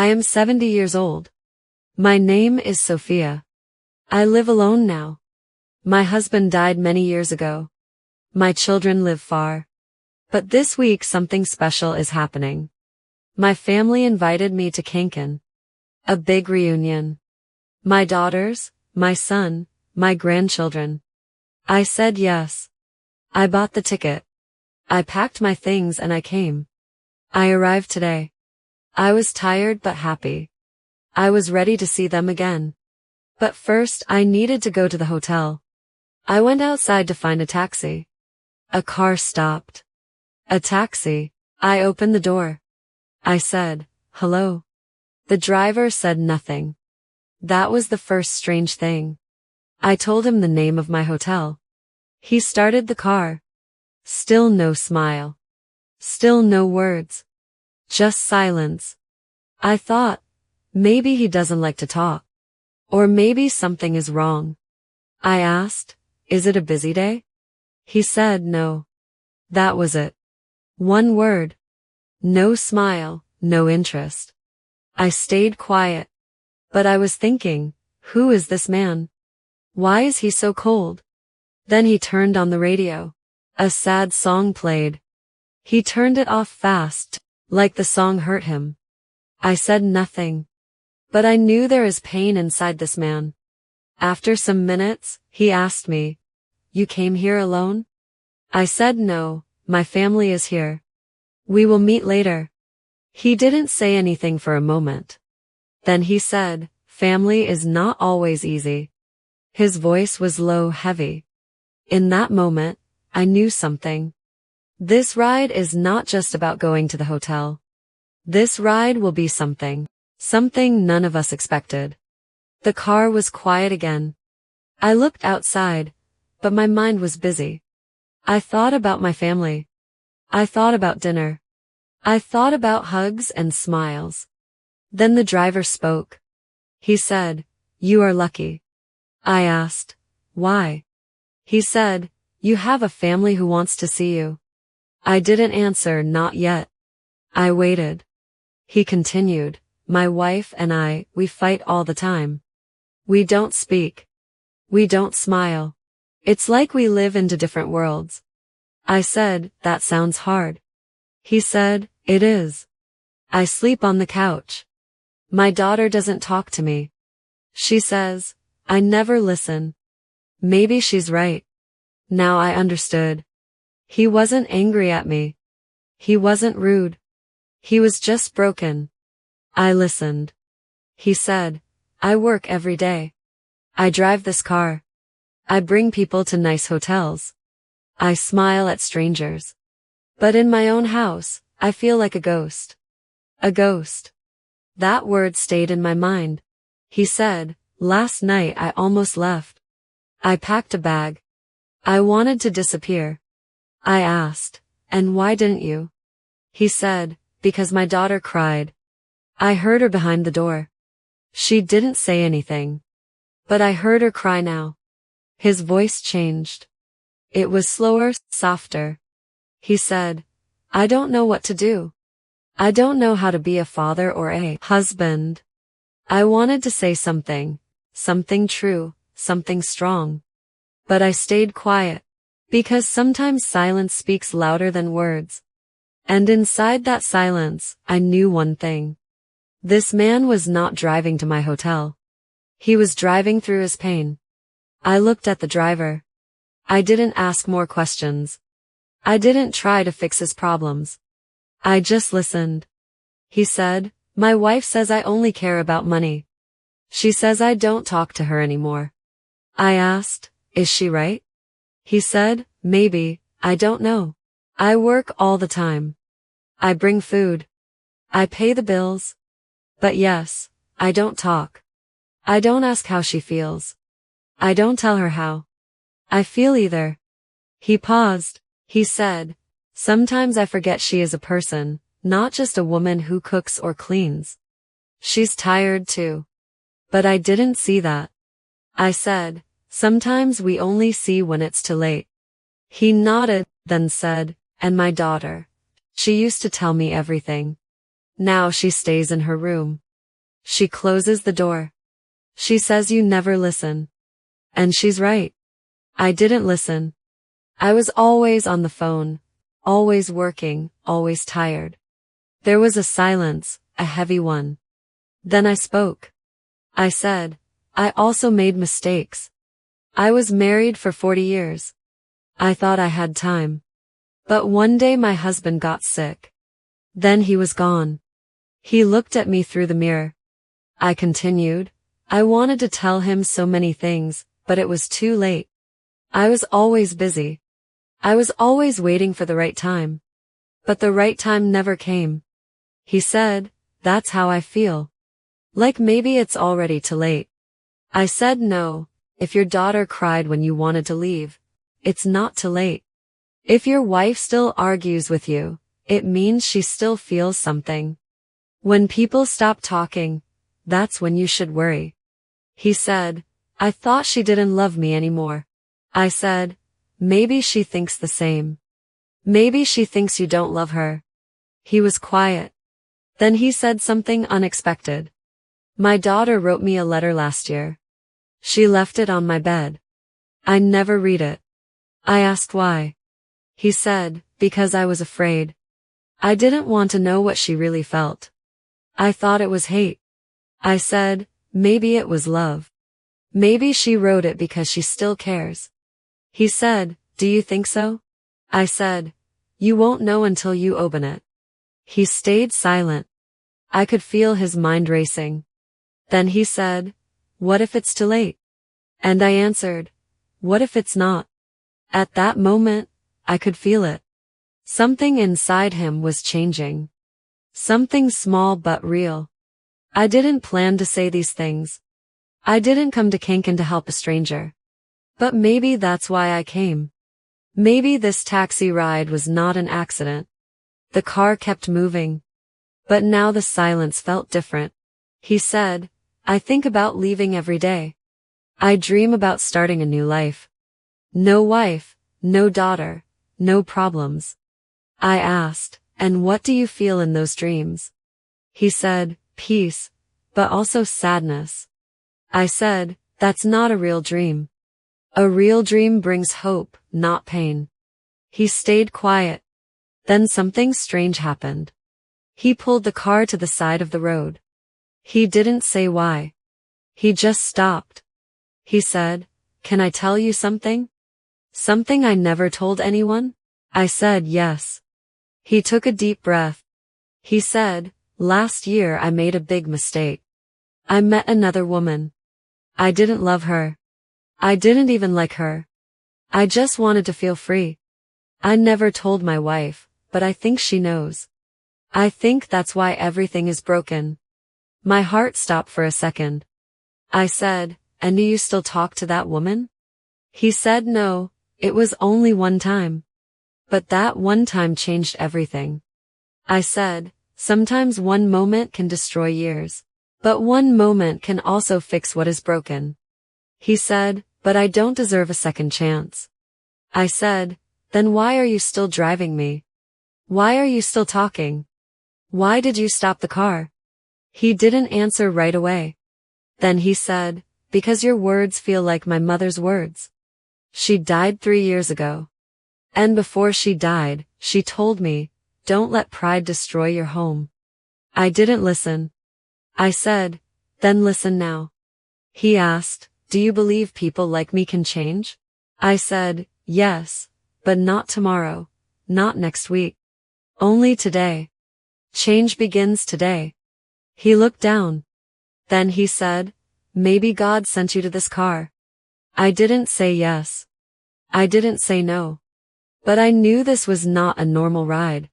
I am 70 years old. My name is Sophia. I live alone now. My husband died many years ago. My children live far. But this week something special is happening. My family invited me to Cancun. A big reunion. My daughters, my son, my grandchildren. I said yes. I bought the ticket. I packed my things and I came. I arrived today. I was tired but happy. I was ready to see them again. But first I needed to go to the hotel. I went outside to find a taxi. A car stopped. A taxi. I opened the door. I said, "Hello." The driver said nothing. That was the first strange thing. I told him the name of my hotel. He started the car. Still no smile. Still no words. Just silence. I thought, maybe he doesn't like to talk. Or maybe something is wrong. I asked, "Is it a busy day?" He said no. That was it. One word. No smile, no interest. I stayed quiet. But I was thinking, who is this man? Why is he so cold? Then he turned on the radio. A sad song played. He turned it off fast, like the song hurt him. I said nothing. But I knew there is pain inside this man. After some minutes, he asked me, "You came here alone?" I said no, my family is here. We will meet later. He didn't say anything for a moment. Then he said, "Family is not always easy." His voice was low, heavy. In that moment, I knew something. This ride is not just about going to the hotel. This ride will be something none of us expected. The car was quiet again. I looked outside, but my mind was busy. I thought about my family. I thought about dinner. I thought about hugs and smiles. Then the driver spoke. He said, "You are lucky." I asked, "Why?" He said, "You have a family who wants to see you." I didn't answer, not yet. I waited. He continued, "My wife and I, we fight all the time. We don't speak. We don't smile. It's like we live into different worlds." I said, "That sounds hard." He said, "It is. I sleep on the couch. My daughter doesn't talk to me. She says, I never listen. Maybe she's right." Now I understood. He wasn't angry at me. He wasn't rude. He was just broken. I listened. He said, "I work every day. I drive this car. I bring people to nice hotels. I smile at strangers. But in my own house, I feel like a ghost." A ghost. That word stayed in my mind. He said, "Last night I almost left. I packed a bag. I wanted to disappear." I asked, "And why didn't you?" He said, "Because my daughter cried. I heard her behind the door. She didn't say anything. But I heard her cry now." His voice changed. It was slower, softer. He said, "I don't know what to do. I don't know how to be a father or a husband." I wanted to say something true, something strong. But I stayed quiet, because sometimes silence speaks louder than words. And inside that silence, I knew one thing. This man was not driving to my hotel. He was driving through his pain. I looked at the driver. I didn't ask more questions. I didn't try to fix his problems. I just listened. He said, "My wife says I only care about money. She says I don't talk to her anymore." I asked, "Is she right?" He said, "Maybe, I don't know. I work all the time. I bring food. I pay the bills. But yes, I don't talk. I don't ask how she feels. I don't tell her how I feel either." He paused. He said, "Sometimes I forget she is a person, not just a woman who cooks or cleans. She's tired too." But I didn't see that. I said, "Sometimes we only see when it's too late." He nodded, then said, "And my daughter. She used to tell me everything. Now she stays in her room. She closes the door. She says you never listen. And she's right. I didn't listen. I was always on the phone, always working, always tired. There was a silence, a heavy one. Then I spoke. I said, I also made mistakes. I was married for 40 years. I thought I had time. But one day my husband got sick. Then he was gone. He looked at me through the mirror. I continued. I wanted to tell him so many things, but it was too late. I was always busy. I was always waiting for the right time. But the right time never came. He said, that's how I feel. Like maybe it's already too late. I said no, if your daughter cried when you wanted to leave, it's not too late. If your wife still argues with you, it means she still feels something. When people stop talking, that's when you should worry. He said, I thought she didn't love me anymore. I said, maybe she thinks the same. Maybe she thinks you don't love her. He was quiet. Then he said something unexpected. My daughter wrote me a letter last year. She left it on my bed. I never read it. I asked why. He said, because I was afraid. I didn't want to know what she really felt. I thought it was hate. I said, maybe it was love. Maybe she wrote it because she still cares. He said, do you think so? I said, you won't know until you open it. He stayed silent. I could feel his mind racing. Then he said, what if it's too late? And I answered, what if it's not? At that moment, I could feel it. Something inside him was changing. Something small but real. I didn't plan to say these things. I didn't come to Kankan to help a stranger. But maybe that's why I came. Maybe this taxi ride was not an accident. The car kept moving. But now the silence felt different. He said, I think about leaving every day. I dream about starting a new life. No wife, no daughter, no problems. I asked, and what do you feel in those dreams? He said, peace, but also sadness. I said, that's not a real dream. A real dream brings hope, not pain. He stayed quiet. Then something strange happened. He pulled the car to the side of the road. He didn't say why. He just stopped. He said, can I tell you something? Something I never told anyone? I said yes. He took a deep breath. He said, last year I made a big mistake. I met another woman. I didn't love her. I didn't even like her. I just wanted to feel free. I never told my wife, but I think she knows. I think that's why everything is broken. My heart stopped for a second. I said, and do you still talk to that woman? He said no, it was only one time. But that one time changed everything. I said, sometimes one moment can destroy years. But one moment can also fix what is broken. He said, but I don't deserve a second chance. I said, then why are you still driving me? Why are you still talking? Why did you stop the car? He didn't answer right away. Then he said, because your words feel like my mother's words. She died 3 years ago. And before she died, she told me, don't let pride destroy your home. I didn't listen. I said, then listen now. He asked, do you believe people like me can change? I said, yes, but not tomorrow, not next week. Only today. Change begins today. He looked down. Then he said, maybe God sent you to this car. I didn't say yes. I didn't say no. But I knew this was not a normal ride.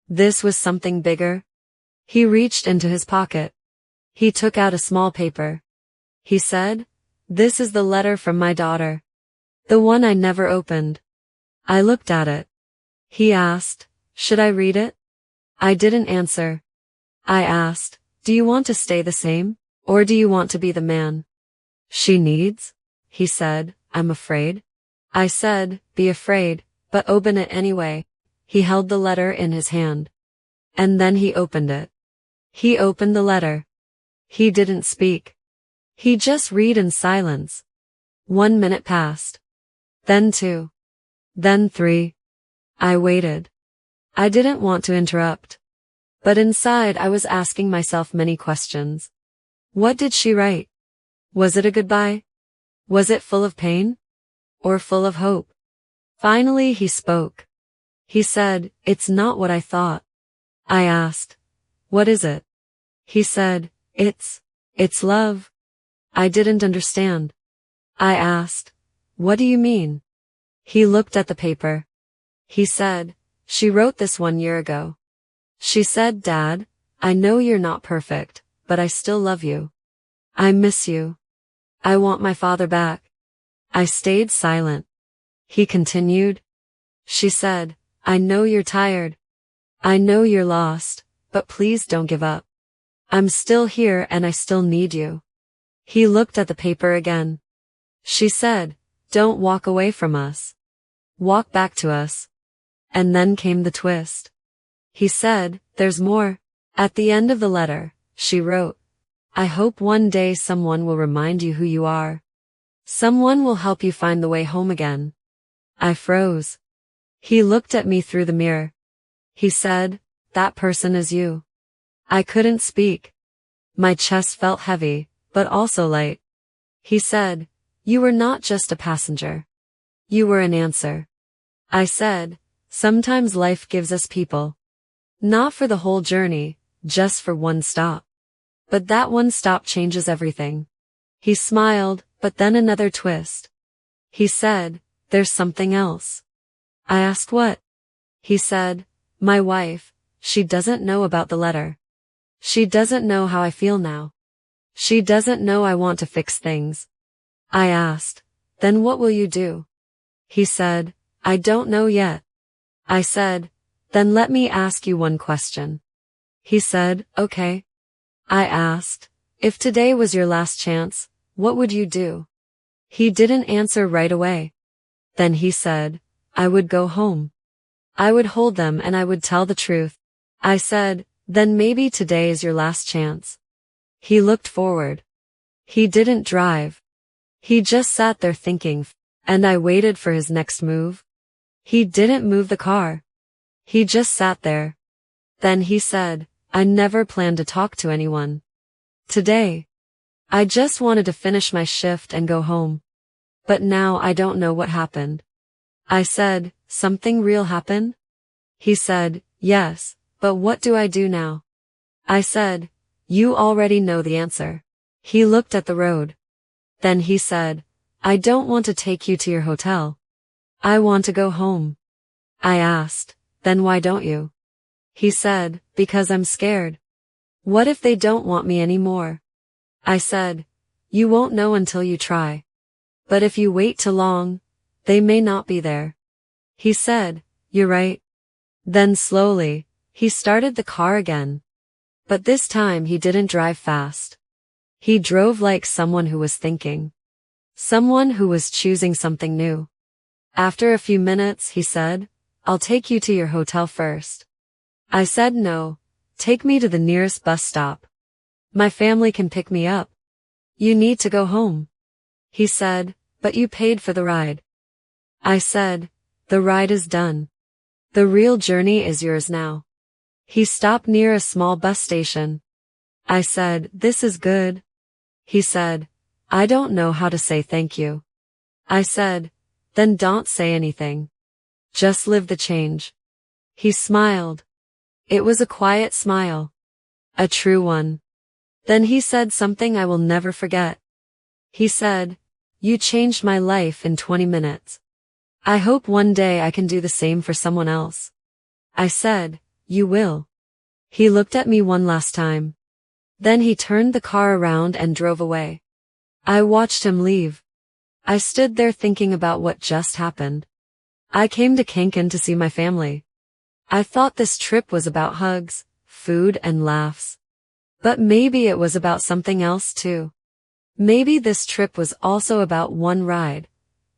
This was something bigger. He reached into his pocket. He took out a small paper. He said, this is the letter from my daughter. The one I never opened. I looked at it. He asked, should I read it? I didn't answer. I asked, do you want to stay the same, or do you want to be the man she needs? He said, I'm afraid. I said, be afraid, but open it anyway. He held the letter in his hand. And then he opened it. He opened the letter. He didn't speak. He just read in silence. 1 minute passed. Then 2. Then 3. I waited. I didn't want to interrupt. But inside I was asking myself many questions. What did she write? Was it a goodbye? Was it full of pain? Or full of hope? Finally he spoke. He said, "It's not what I thought." I asked, "What is it?" He said, It's love." I didn't understand. I asked, "What do you mean?" He looked at the paper. He said, "She wrote this 1 year ago. She said, 'Dad, I know you're not perfect, but I still love you. I miss you. I want my father back.'" I stayed silent. He continued. She said, "I know you're tired. I know you're lost, but please don't give up. I'm still here and I still need you." He looked at the paper again. She said, "Don't walk away from us. Walk back to us." And then came the twist. He said, "There's more." At the end of the letter, she wrote, "I hope one day someone will remind you who you are. Someone will help you find the way home again." I froze. He looked at me through the mirror. He said, "That person is you." I couldn't speak. My chest felt heavy, but also light. He said, "You were not just a passenger. You were an answer." I said, "Sometimes life gives us people. Not for the whole journey, just for one stop. But that one stop changes everything." He smiled, but then another twist. He said, "There's something else." I asked what? He said, "My wife, she doesn't know about the letter. She doesn't know how I feel now. She doesn't know I want to fix things." I asked, "Then what will you do?" He said, "I don't know yet." I said, "Then let me ask you one question." He said, "Okay." I asked, "If today was your last chance, what would you do?" He didn't answer right away. Then he said, "I would go home. I would hold them and I would tell the truth." I said, "Then maybe today is your last chance." He looked forward. He didn't drive. He just sat there thinking, and I waited for his next move. He didn't move the car. He just sat there. Then he said, "I never planned to talk to anyone today. I just wanted to finish my shift and go home. But now I don't know what happened." I said, "Something real happened?" He said, "Yes, but what do I do now?" I said, "You already know the answer." He looked at the road. Then he said, "I don't want to take you to your hotel. I want to go home." I asked, "Then why don't you?" He said, "Because I'm scared. What if they don't want me anymore?" I said, "You won't know until you try. But if you wait too long, they may not be there." He said, "You're right." Then slowly, he started the car again. But this time he didn't drive fast. He drove like someone who was thinking. Someone who was choosing something new. After a few minutes, he said, "I'll take you to your hotel first." I said, "No, take me to the nearest bus stop. My family can pick me up. You need to go home." He said, "But you paid for the ride." I said, "The ride is done. The real journey is yours now." He stopped near a small bus station. I said, "This is good." He said, "I don't know how to say thank you." I said, "Then don't say anything. Just live the change." He smiled. It was a quiet smile. A true one. Then he said something I will never forget. He said, "You changed my life in 20 minutes. I hope one day I can do the same for someone else." I said, "You will." He looked at me one last time. Then he turned the car around and drove away. I watched him leave. I stood there thinking about what just happened. I came to Cancun to see my family. I thought this trip was about hugs, food, and laughs. But maybe it was about something else too. Maybe this trip was also about one ride,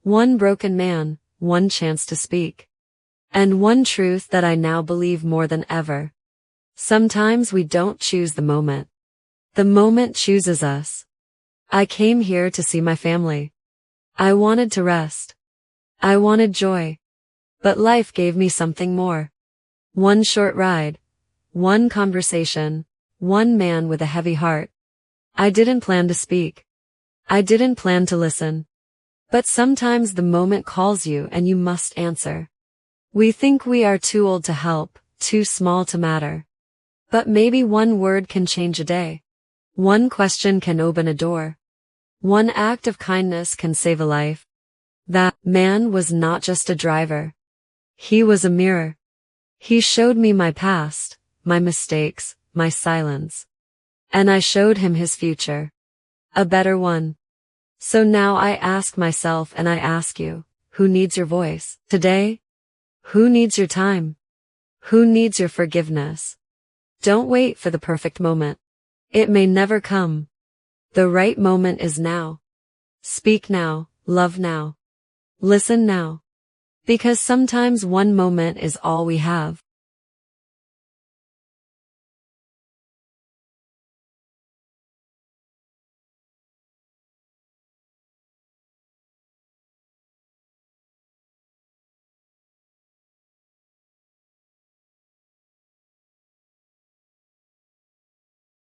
one broken man, one chance to speak. And one truth that I now believe more than ever. Sometimes we don't choose the moment. The moment chooses us. I came here to see my family. I wanted to rest. I wanted joy. But life gave me something more. One short ride. One conversation. One man with a heavy heart. I didn't plan to speak. I didn't plan to listen. But sometimes the moment calls you and you must answer. We think we are too old to help, too small to matter. But maybe one word can change a day. One question can open a door. One act of kindness can save a life. That man was not just a driver. He was a mirror. He showed me my past, my mistakes, my silence. And I showed him his future. A better one. So now I ask myself and I ask you, who needs your voice today? Who needs your time? Who needs your forgiveness? Don't wait for the perfect moment. It may never come. The right moment is now. Speak now, love now. Listen now. Because sometimes one moment is all we have.